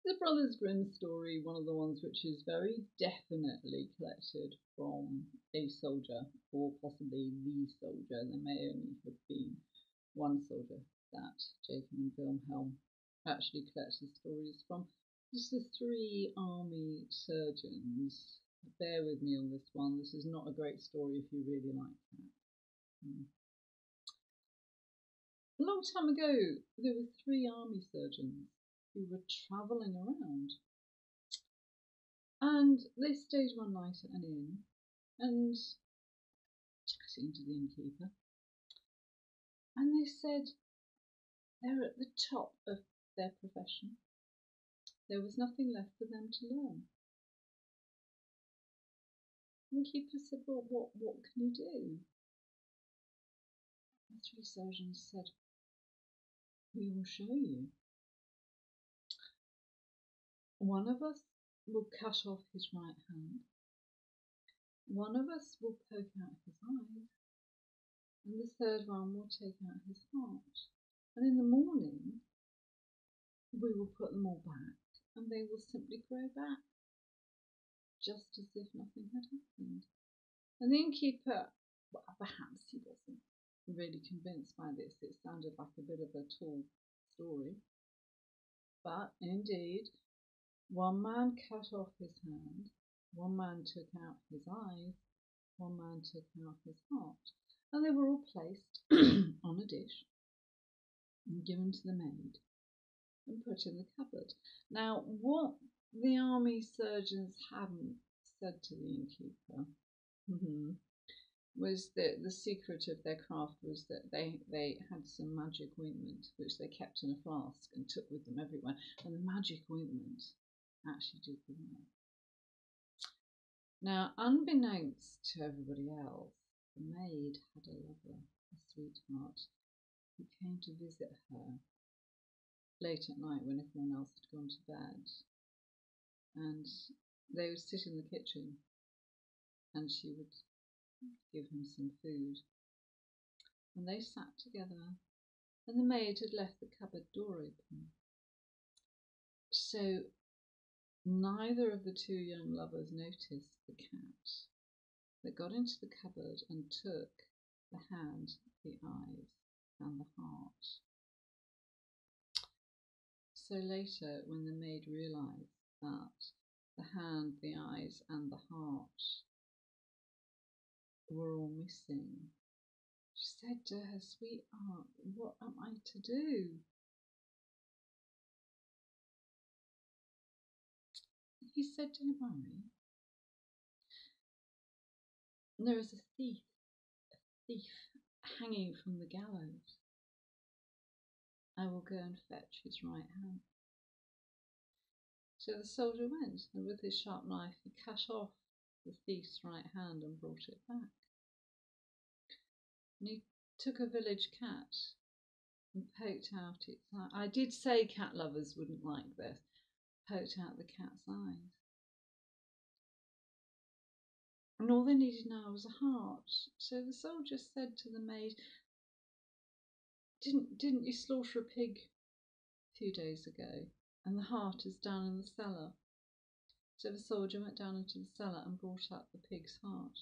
The Brothers Grimm story, one of the ones which is very definitely collected from a soldier, or possibly the soldier. There may only have been one soldier that Jacob and Wilhelm actually collected stories from. It's the three army surgeons. Bear with me on this one. This is not a great story if you really like that. A long time ago, there were three army surgeons who were travelling around. And they stayed one night at an inn and chatting to the innkeeper. And they said they're at the top of their profession. There was nothing left for them to learn. The innkeeper said, well, what can you do? The three surgeons said, we will show you. One of us will cut off his right hand. One of us will poke out his eyes. And the third one will take out his heart. And in the morning, we will put them all back and they will simply grow back, just as if nothing had happened. And the innkeeper, well, perhaps he wasn't really convinced by this. It sounded like a bit of a tall story. But indeed, one man cut off his hand, one man took out his eyes, one man took out his heart, and they were all placed on a dish and given to the maid and put in the cupboard. Now, what the army surgeons hadn't said to the innkeeper was that the secret of their craft was that they had some magic ointment which they kept in a flask and took with them everywhere, and the magic ointment actually did the work. Now, unbeknownst to everybody else, the maid had a lover, a sweetheart, who came to visit her late at night when everyone else had gone to bed. And they would sit in the kitchen and she would give him some food. And they sat together and the maid had left the cupboard door open. So neither of the two young lovers noticed the cat that got into the cupboard and took the hand, the eyes, and the heart. So later, when the maid realised that the hand, the eyes, and the heart were all missing, she said to her sweetheart, what am I to do? He said, don't worry. There is a thief hanging from the gallows. I will go and fetch his right hand. So the soldier went, and with his sharp knife he cut off the thief's right hand and brought it back. And he took a village cat and poked out its eye. I did say cat lovers wouldn't like this. Poked out the cat's eyes. And all they needed now was a heart. So the soldier said to the maid, Didn't you slaughter a pig a few days ago? And the heart is down in the cellar. So the soldier went down into the cellar and brought up the pig's heart.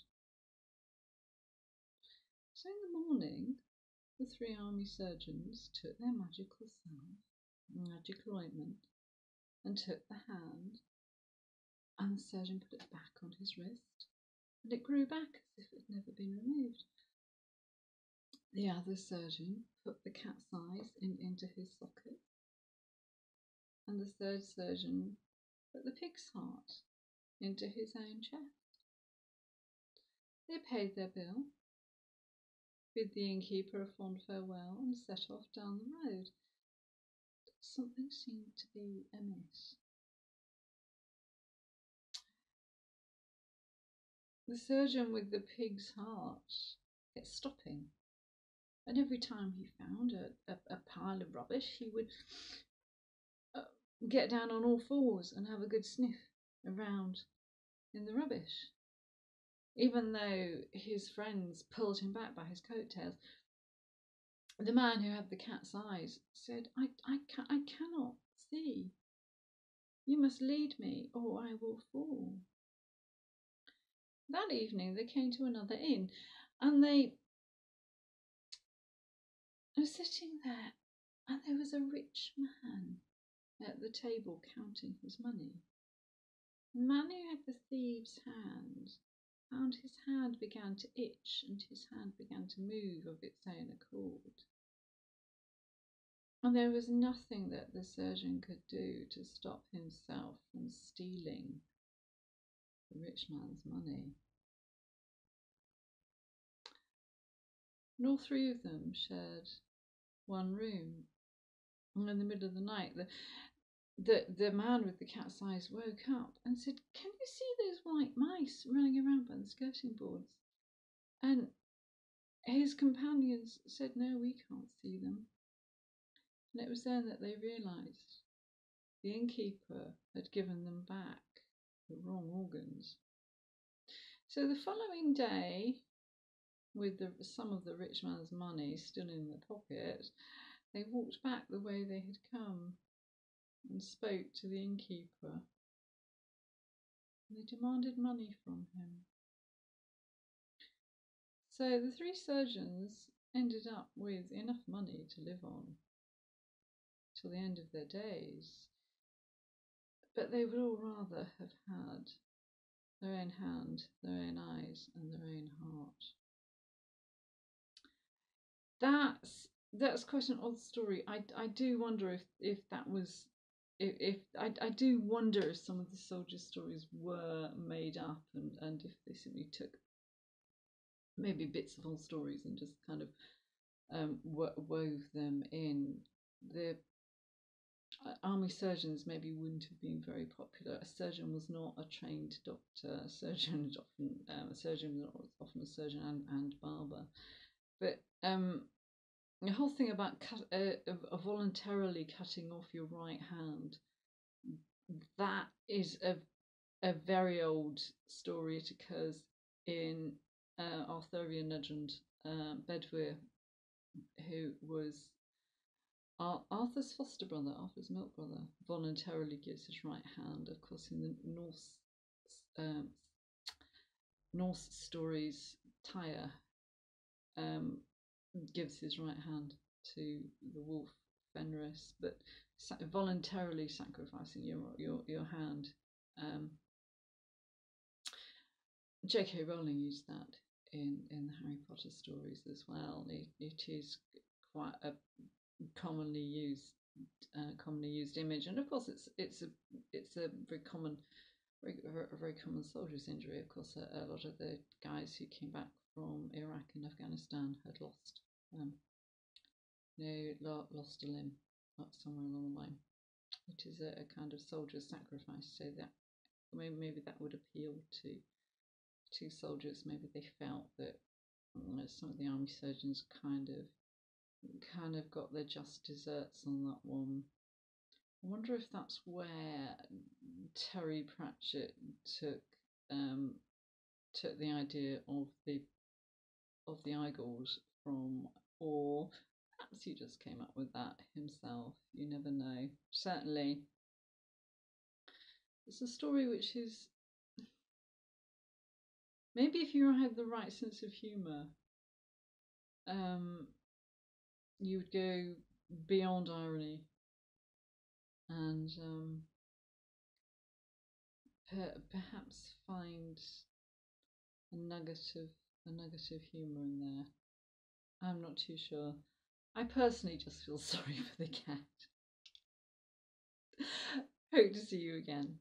So in the morning, the three army surgeons took their magical salve, magical ointment, and took the hand, and the surgeon put it back on his wrist, and it grew back as if it had never been removed. The other surgeon put the cat's eyes into his socket, and the third surgeon put the pig's heart into his own chest. They paid their bill, bid the innkeeper a fond farewell, and set off down the road. Something seemed to be amiss. The surgeon with the pig's heart kept stopping, and every time he found a pile of rubbish, he would get down on all fours and have a good sniff around in the rubbish. Even though his friends pulled him back by his coattails, the man who had the cat's eyes said, I cannot see. You must lead me, or I will fall. That evening they came to another inn, and they were sitting there, and there was a rich man at the table counting his money. The man who had the thief's hand found his hand began to itch, and his hand began to move of its own accord. And there was nothing that the surgeon could do to stop himself from stealing the rich man's money. And all three of them shared one room. And in the middle of the night, the man with the cat's eyes woke up and said, "Can you see those white mice running around by the skirting boards?" And his companions said, "No, we can't see them." And it was then that they realised the innkeeper had given them back the wrong organs. So the following day, with some of the rich man's money still in their pocket, they walked back the way they had come and spoke to the innkeeper. They demanded money from him. So the three surgeons ended up with enough money to live on till the end of their days, but they would all rather have had their own hand, their own eyes, and their own heart. That's quite an odd story. I do wonder if that was I do wonder if some of the soldiers' stories were made up and if they simply took maybe bits of all stories and just kind of wove them in. The army surgeons maybe wouldn't have been very popular. A surgeon was not a trained doctor. A surgeon was often a surgeon and barber. But the whole thing about voluntarily cutting off your right hand, that is a very old story. It occurs in Arthurian legend. Bedwyr, who was Arthur's foster brother, Arthur's milk brother, voluntarily gives his right hand. Of course, in the Norse stories, Tyr gives his right hand to the wolf Fenris, but voluntarily sacrificing your hand. J.K. Rowling used that in the Harry Potter stories as well. It is quite a commonly used image, and of course it's a very common soldier's injury. Of course, a lot of the guys who came back from Iraq and Afghanistan had lost lost a limb somewhere along the line. It is a kind of soldier's sacrifice, so that maybe that would appeal to soldiers. Maybe they felt that some of the army surgeons kind of got their just desserts on that one. I wonder if that's where Terry Pratchett took the idea of the eye gouge from, or perhaps he just came up with that himself. You never know. Certainly, it's a story which is, maybe if you had the right sense of humour, you would go beyond irony and perhaps find a nugget of humour in there. I'm not too sure. I personally just feel sorry for the cat. Hope to see you again.